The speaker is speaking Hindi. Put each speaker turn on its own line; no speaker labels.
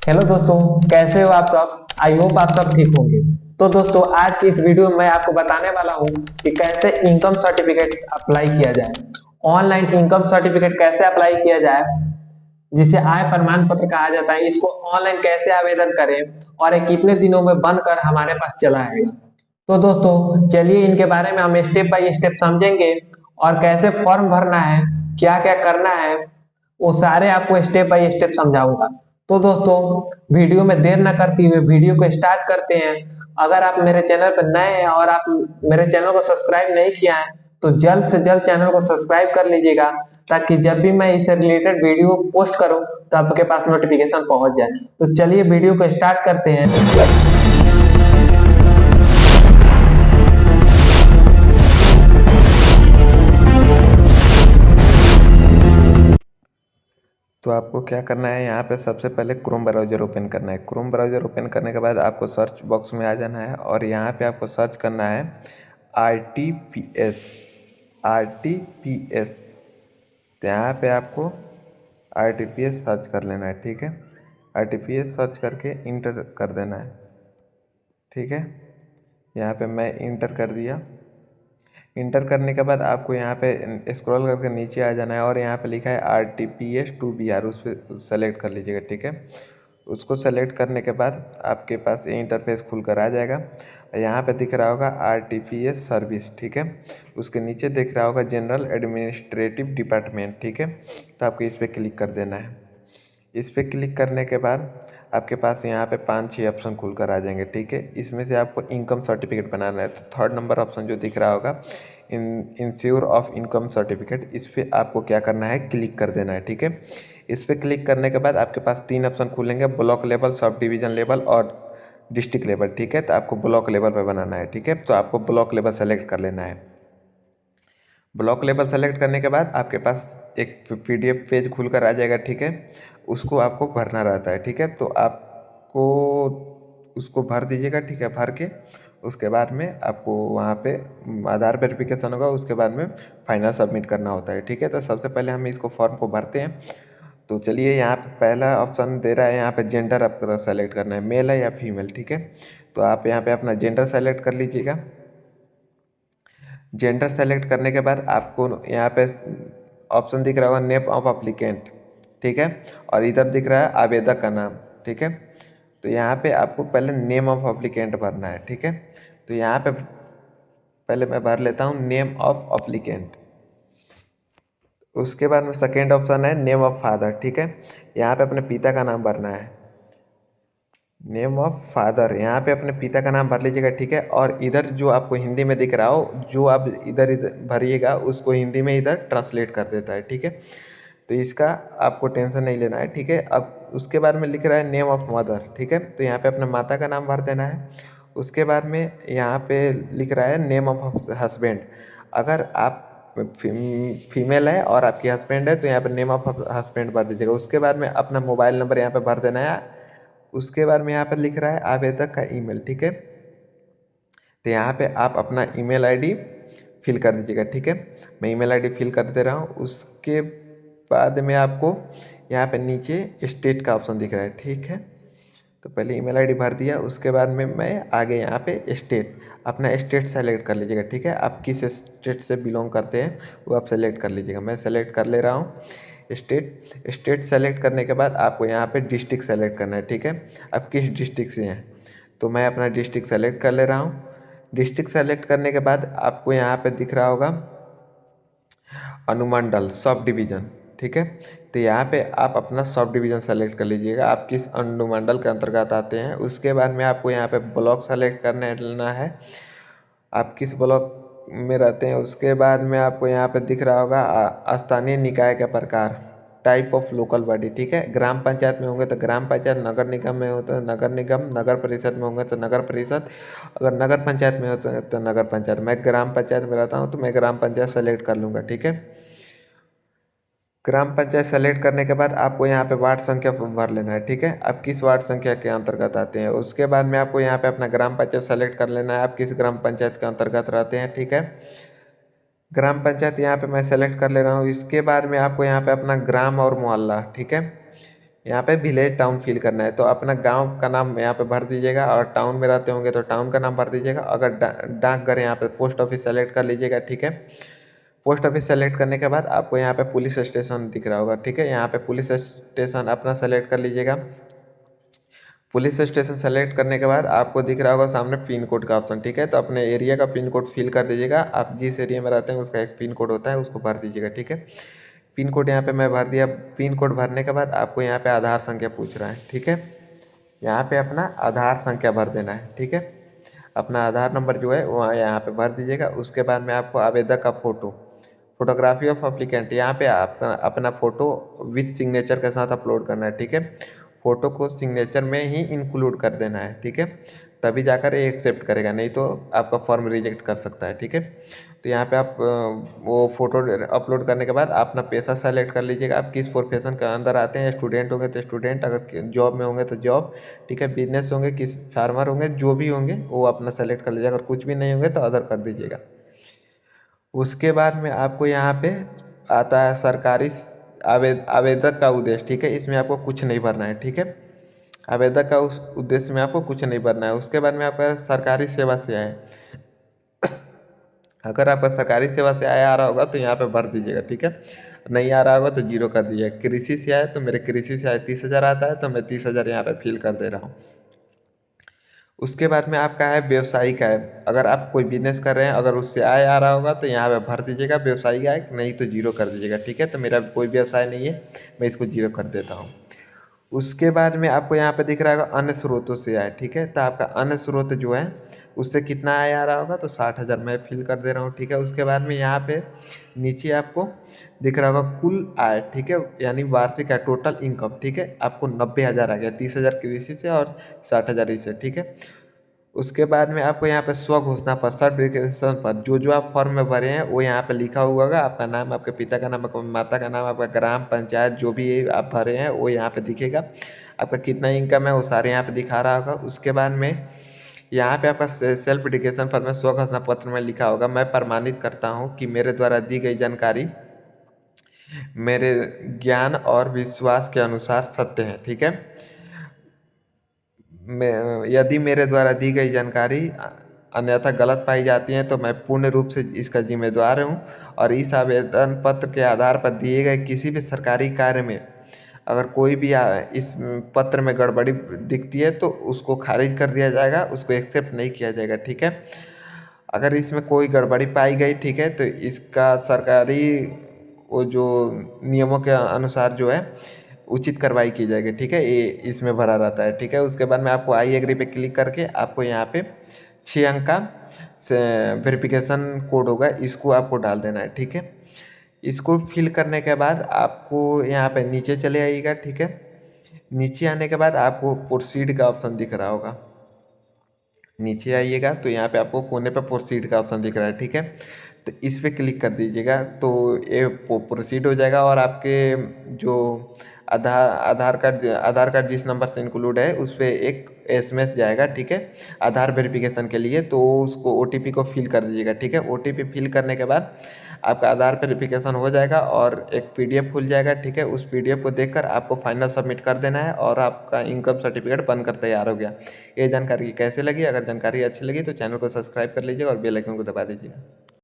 हेलो दोस्तों, कैसे हो आप सब। आई होप आप सब ठीक होंगे। तो दोस्तों, आज की इस वीडियो में मैं आपको बताने वाला हूँ कि कैसे इनकम सर्टिफिकेट अप्लाई किया जाए। ऑनलाइन इनकम सर्टिफिकेट कैसे अप्लाई किया जाए, जिसे आय प्रमाण पत्र कहा जाता है। इसको ऑनलाइन कैसे आवेदन करें और ये कितने दिनों में बनकर हमारे पास चला आएगा। तो दोस्तों, चलिए इनके बारे में हम स्टेप बाय स्टेप समझेंगे और कैसे फॉर्म भरना है, क्या क्या करना है, वो सारे आपको स्टेप बाय स्टेप समझाऊंगा। तो दोस्तों, वीडियो में देर न करते हुए वीडियो को स्टार्ट करते हैं। अगर आप मेरे चैनल पर नए हैं और आप मेरे चैनल को सब्सक्राइब नहीं किया है, तो जल्द से जल्द चैनल को सब्सक्राइब कर लीजिएगा, ताकि जब भी मैं इससे रिलेटेड वीडियो पोस्ट करूं तो आपके पास नोटिफिकेशन पहुंच जाए। तो चलिए वीडियो को स्टार्ट करते हैं।
तो आपको क्या करना है, यहाँ पे सबसे पहले क्रोम ब्राउज़र ओपन करना है। क्रोम ब्राउज़र ओपन करने के बाद आपको सर्च बॉक्स में आ जाना है और यहाँ पे आपको सर्च करना है RTPS। RTPS, तो यहाँ पे आपको RTPS सर्च कर लेना है। ठीक है, RTPS सर्च करके इंटर कर देना है। ठीक है, यहाँ पे मैं इंटर कर दिया। इंटर करने के बाद आपको यहाँ पे स्क्रॉल करके नीचे आ जाना है और यहाँ पे लिखा है RTPS2BR, उस पर सेलेक्ट कर लीजिएगा। ठीक है, उसको सेलेक्ट करने के बाद आपके पास ये इंटरफेस खुल कर आ जाएगा। यहाँ पे दिख रहा होगा RTPS सर्विस। ठीक है, उसके नीचे दिख रहा होगा जनरल एडमिनिस्ट्रेटिव डिपार्टमेंट। ठीक है, तो आपको इस पर क्लिक कर देना है। इस पर क्लिक करने के बाद आपके पास यहाँ पे 5-6 ऑप्शन खुलकर आ जाएंगे। ठीक है, इसमें से आपको इनकम सर्टिफिकेट बनाना है। तो थर्ड नंबर ऑप्शन जो दिख रहा होगा इंश्योर ऑफ इनकम सर्टिफिकेट, इस पर आपको क्या करना है, क्लिक कर देना है। ठीक है, इस पर क्लिक करने के बाद आपके पास 3 ऑप्शन खुलेंगे, block level, sub division level और डिस्ट्रिक्ट लेवल। ठीक है, तो आपको ब्लॉक लेवल पर बनाना है। ठीक है, तो आपको ब्लॉक लेवल सेलेक्ट कर लेना है। ब्लॉक लेवल सेलेक्ट करने के बाद आपके पास एक PDF पेज खुलकर आ जाएगा। ठीक है, उसको आपको भरना रहता है। ठीक है, तो आपको उसको भर दीजिएगा। ठीक है, भर के उसके बाद में आपको वहाँ पे आधार वेरिफिकेशन होगा, उसके बाद में फाइनल सबमिट करना होता है। ठीक है, तो सबसे पहले हम इसको फॉर्म को भरते हैं। तो चलिए, यहाँ पे पहला ऑप्शन दे रहा है, यहाँ पे जेंडर आपको सेलेक्ट करना है, मेल है या फीमेल। ठीक है, तो आप यहाँ पे अपना जेंडर सेलेक्ट कर लीजिएगा। जेंडर सेलेक्ट करने के बाद आपको यहाँ पे ऑप्शन दिख रहा होगा नेम ऑफ अप्लीकेंट। ठीक है, और इधर दिख रहा है आवेदक का नाम। ठीक है, तो यहाँ पे आपको पहले नेम ऑफ अप्लीकेंट भरना है। ठीक है, तो यहाँ पे पहले मैं भर लेता हूँ नेम ऑफ अप्लीकेंट। उसके बाद में सेकेंड ऑप्शन है नेम ऑफ फादर। ठीक है, यहाँ पे अपने पिता का नाम भरना है, नेम ऑफ फादर। यहाँ पे अपने पिता का नाम भर लीजिएगा। ठीक है, और इधर जो आपको हिंदी में दिख रहा हो, जो आप इधर इधर भरिएगा उसको हिंदी में इधर ट्रांसलेट कर देता है। ठीक है, तो इसका आपको टेंशन नहीं लेना है। ठीक है, अब उसके बाद में लिख रहा है नेम ऑफ मदर। ठीक है, तो यहाँ पे अपने माता का नाम भर देना है। उसके बाद में यहाँ पे लिख रहा है नेम ऑफ हस्बैंड। अगर आप फीमेल है और आपकी हस्बैंड है तो यहाँ पे नेम ऑफ हस्बैंड भर दीजिएगा। उसके बाद में अपना मोबाइल नंबर यहाँ पे भर देना है। उसके बाद में यहाँ पर लिख रहा है आवेदक का ईमेल। ठीक है, तो यहाँ पे आप अपना ईमेल आईडी फिल कर दीजिएगा। ठीक है, मैं ईमेल आईडी फिल कर दे रहा हूँ। उसके बाद में आपको यहाँ पे नीचे स्टेट का ऑप्शन दिख रहा है। ठीक है, तो पहले ईमेल आईडी भर दिया, उसके बाद में मैं आगे यहाँ पे स्टेट, अपना स्टेट सेलेक्ट कर लीजिएगा। ठीक है, आप किस स्टेट से बिलोंग करते हैं वो आप सेलेक्ट कर लीजिएगा। मैं सेलेक्ट कर ले रहा हूँ स्टेट सेलेक्ट करने के बाद आपको यहाँ पे डिस्ट्रिक्ट सेलेक्ट करना है। ठीक है, आप किस डिस्ट्रिक्ट से हैं, तो मैं अपना डिस्ट्रिक्ट सेलेक्ट कर ले रहा हूँ। डिस्ट्रिक्ट सेलेक्ट करने के बाद आपको यहाँ पे दिख रहा होगा अनुमंडल सब डिवीज़न। ठीक है, तो यहाँ पे आप अपना सब डिवीज़न सेलेक्ट कर लीजिएगा, आप किस अनुमंडल के अंतर्गत आते हैं। उसके बाद में आपको यहाँ पे ब्लॉक सेलेक्ट करने लेना है, आप किस ब्लॉक में रहते हैं। उसके बाद में आपको यहाँ पे दिख रहा होगा स्थानीय निकाय का प्रकार, टाइप ऑफ लोकल बॉडी। ठीक है, ग्राम पंचायत में होंगे तो ग्राम पंचायत, नगर निगम में होता है नगर निगम, नगर परिषद में होंगे तो नगर परिषद, अगर नगर पंचायत में होता है तो नगर पंचायत। मैं ग्राम पंचायत में रहता हूँ तो मैं ग्राम पंचायत सेलेक्ट कर लूँगा। ठीक है, ग्राम पंचायत सेलेक्ट करने के बाद आपको यहाँ पे वार्ड संख्या भर लेना है। ठीक है, आप किस वार्ड संख्या के अंतर्गत आते हैं। उसके बाद में आपको यहाँ पे अपना ग्राम पंचायत सेलेक्ट कर लेना है, आप किस ग्राम पंचायत के अंतर्गत रहते हैं। ठीक है, ग्राम पंचायत यहाँ पे मैं सेलेक्ट कर ले रहा हूँ। इसके बाद में आपको यहाँ पे अपना ग्राम और मोहल्ला, ठीक है, यहाँ पे विलेज टाउन फिल करना है, तो अपना गांव का नाम यहाँ पे भर दीजिएगा, और टाउन में रहते होंगे तो टाउन का नाम भर दीजिएगा। अगर डाकघर यहाँ पे पोस्ट ऑफिस सेलेक्ट कर लीजिएगा, ठीक है। पोस्ट ऑफिस सेलेक्ट करने के बाद आपको यहाँ पे पुलिस स्टेशन दिख रहा होगा, ठीक है। यहाँ पे पुलिस स्टेशन अपना सेलेक्ट कर लीजिएगा। पुलिस स्टेशन सेलेक्ट करने के बाद आपको दिख रहा होगा सामने पिन कोड का ऑप्शन, ठीक है। तो अपने एरिया का पिन कोड फिल कर दीजिएगा। आप जिस एरिया में रहते हैं उसका एक पिन कोड होता है, उसको भर दीजिएगा, ठीक है। पिन कोड यहाँ पे मैं भर दिया। पिन कोड भरने के बाद आपको यहाँ पे आधार संख्या पूछ रहा है, ठीक है। यहाँ पे अपना आधार संख्या भर देना है, ठीक है। अपना आधार नंबर जो है वहाँ यहाँ पे भर दीजिएगा। उसके बाद में आपको आवेदक का फोटोग्राफी ऑफ अप्लीकेंट, यहाँ पे आपका अपना फ़ोटो विथ सिग्नेचर के साथ अपलोड करना है, ठीक है। फ़ोटो को सिग्नेचर में ही इंक्लूड कर देना है, ठीक है। तभी जाकर ये एक्सेप्ट करेगा, नहीं तो आपका फॉर्म रिजेक्ट कर सकता है, ठीक है। तो यहाँ पे आप वो फ़ोटो अपलोड करने के बाद आप अपना पेशा सेलेक्ट कर लीजिएगा। आप किस प्रोफेशन के अंदर आते हैं, स्टूडेंट होंगे तो स्टूडेंट, अगर जॉब में होंगे तो जॉब, ठीक है। बिजनेस होंगे, किस फार्मर होंगे, जो भी होंगे वो अपना सेलेक्ट कर लीजिएगा। अगर कुछ भी नहीं होंगे तो अदर कर दीजिएगा। उसके बाद में आपको यहाँ पे आता है सरकारी आवेदक का उद्देश्य, ठीक है। इसमें आपको कुछ नहीं भरना है, ठीक है। आवेदक का उस उद्देश्य में आपको कुछ नहीं भरना है। उसके बाद में आपका सरकारी सेवा से आए, अगर आपका सरकारी सेवा से आया आ रहा होगा तो यहाँ पे भर दीजिएगा, ठीक है। नहीं आ रहा होगा तो जीरो कर दीजिएगा। कृषि से आए तो मेरे कृषि से आए 30,000 आता है, तो मैं 30,000 यहाँ पे फिल कर दे रहा हूँ। उसके बाद में आपका है व्यवसायिक आय। अगर आप कोई बिजनेस कर रहे हैं, अगर उससे आय आ रहा होगा तो यहाँ पे भर दीजिएगा व्यवसायिक आय, नहीं तो जीरो कर दीजिएगा, ठीक है। तो मेरा कोई व्यवसाय नहीं है, मैं इसको जीरो कर देता हूँ। उसके बाद में आपको यहाँ पे दिख रहा होगा अन्य स्रोतों से आय, ठीक है। तो आपका अन्य स्रोत जो है उससे कितना आय आ रहा होगा, तो 60,000 मैं फिल कर दे रहा हूँ, ठीक है। उसके बाद में यहाँ पे नीचे आपको दिख रहा होगा कुल आय, ठीक है, यानी वार्षिक आय, टोटल इनकम, ठीक है। आपको 90,000 आ गया, 30,000 कृषि से और 60,000 इससे, ठीक है। उसके बाद में आपको यहाँ पे स्व घोषणा पत्र, सर्टिफिकेशन पर जो जो आप फॉर्म में भरे हैं वो यहाँ पे लिखा हुआ होगा। आपका नाम, आपके पिता का नाम, आपका माता का नाम, आपका ग्राम पंचायत जो भी आप भरे हैं वो यहाँ पे दिखेगा। आपका कितना इनकम है वो सारे यहाँ पे दिखा रहा होगा। उसके बाद में यहाँ पे आपका सेल्फ डिक्लेरेशन फॉर्म में स्व घोषणा पत्र में लिखा होगा, मैं प्रमाणित करता हूँ कि मेरे द्वारा दी गई जानकारी मेरे ज्ञान और विश्वास के अनुसार सत्य है, ठीक है। यदि मेरे द्वारा दी गई जानकारी अन्यथा गलत पाई जाती है तो मैं पूर्ण रूप से इसका जिम्मेदार हूँ, और इस आवेदन पत्र के आधार पर दिए गए किसी भी सरकारी कार्य में अगर कोई भी इस पत्र में गड़बड़ी दिखती है तो उसको खारिज कर दिया जाएगा, उसको एक्सेप्ट नहीं किया जाएगा, ठीक है। अगर इसमें कोई गड़बड़ी पाई गई, ठीक है, तो इसका सरकारी वो जो नियमों के अनुसार जो है उचित कार्रवाई की जाएगी, ठीक है। ये इसमें भरा रहता है, ठीक है। उसके बाद में आपको आई एग्री पे क्लिक करके आपको यहाँ पे 6 अंक का वेरिफिकेशन कोड होगा, इसको आपको डाल देना है, ठीक है। इसको फिल करने के बाद आपको यहाँ पे नीचे चले आइएगा, ठीक है। नीचे आने के बाद आपको प्रोसीड का ऑप्शन दिख रहा होगा, नीचे आइएगा तो यहाँ पे आपको कोने पे प्रोसीड का ऑप्शन दिख रहा है, ठीक है। तो इस पर क्लिक कर दीजिएगा तो ये प्रोसीड हो जाएगा, और आपके जो आधार कार्ड जिस नंबर से इंक्लूड है उस पर एक SMS जाएगा, ठीक है, आधार वेरिफिकेशन के लिए। तो उसको OTP को फिल कर दीजिएगा, ठीक है। OTP फिल करने के बाद आपका आधार वेरिफिकेशन हो जाएगा और एक PDF खुल जाएगा, ठीक है। उस PDF को देखकर आपको फाइनल सबमिट कर देना है और आपका इनकम सर्टिफिकेट बनकर तैयार हो गया। ये जानकारी कैसे लगी? अगर जानकारी अच्छी लगी तो चैनल को सब्सक्राइब कर लीजिए और बेल आइकन को दबा दीजिए।